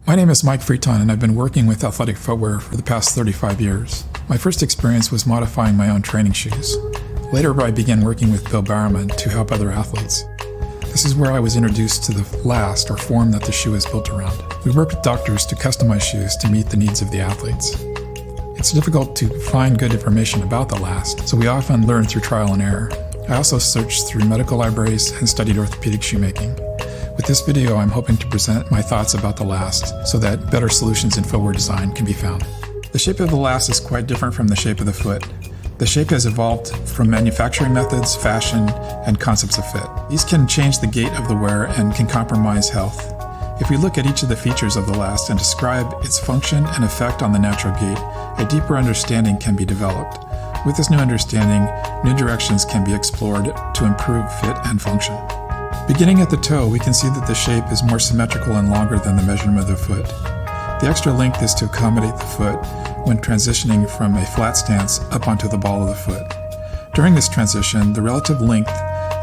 My name is Mike Friton, and I've been working with athletic footwear for the past 35 years. My first experience was modifying my own training shoes. Later, I began working with Bill Bowerman to help other athletes. This is where I was introduced to the last, or form, that the shoe is built around. We work with doctors to customize shoes to meet the needs of the athletes. It's difficult to find good information about the last, so we often learn through trial and error. I also searched through medical libraries and studied orthopedic shoemaking. With this video, I'm hoping to present my thoughts about the last so that better solutions in footwear design can be found. The shape of the last is quite different from the shape of the foot. The shape has evolved from manufacturing methods, fashion, and concepts of fit. These can change the gait of the wearer and can compromise health. If we look at each of the features of the last and describe its function and effect on the natural gait, a deeper understanding can be developed. With this new understanding, new directions can be explored to improve fit and function. Beginning at the toe, we can see that the shape is more symmetrical and longer than the measurement of the foot. The extra length is to accommodate the foot when transitioning from a flat stance up onto the ball of the foot. During this transition, the relative length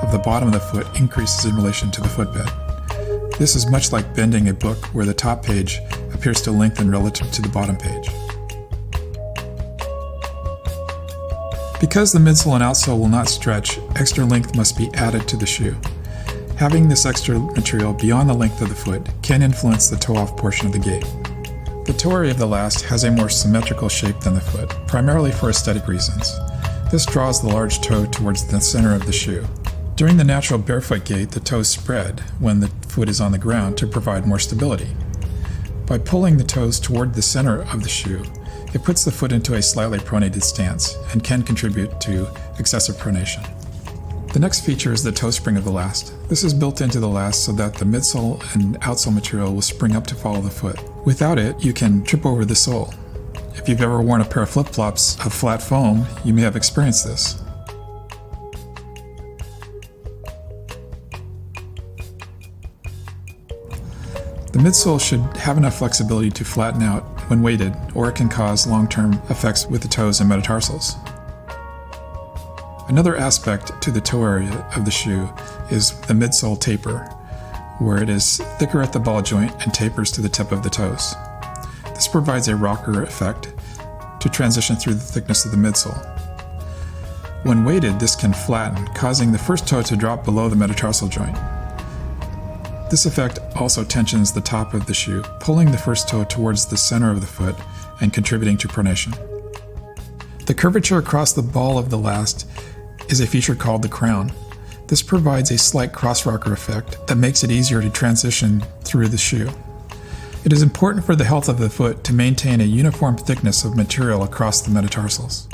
of the bottom of the foot increases in relation to the footbed. This is much like bending a book where the top page appears to lengthen relative to the bottom page. Because the midsole and outsole will not stretch, extra length must be added to the shoe. Having this extra material beyond the length of the foot can influence the toe-off portion of the gait. The toe area of the last has a more symmetrical shape than the foot, primarily for aesthetic reasons. This draws the large toe towards the center of the shoe. During the natural barefoot gait, the toes spread when the foot is on the ground to provide more stability. By pulling the toes toward the center of the shoe, it puts the foot into a slightly pronated stance and can contribute to excessive pronation. The next feature is the toe spring of the last. This is built into the last so that the midsole and outsole material will spring up to follow the foot. Without it, you can trip over the sole. If you've ever worn a pair of flip-flops of flat foam, you may have experienced this. The midsole should have enough flexibility to flatten out when weighted, or it can cause long-term effects with the toes and metatarsals. Another aspect to the toe area of the shoe is the midsole taper, where it is thicker at the ball joint and tapers to the tip of the toes. This provides a rocker effect to transition through the thickness of the midsole. When weighted, this can flatten, causing the first toe to drop below the metatarsal joint. This effect also tensions the top of the shoe, pulling the first toe towards the center of the foot and contributing to pronation. The curvature across the ball of the last is a feature called the crown. This provides a slight cross-rocker effect that makes it easier to transition through the shoe. It is important for the health of the foot to maintain a uniform thickness of material across the metatarsals.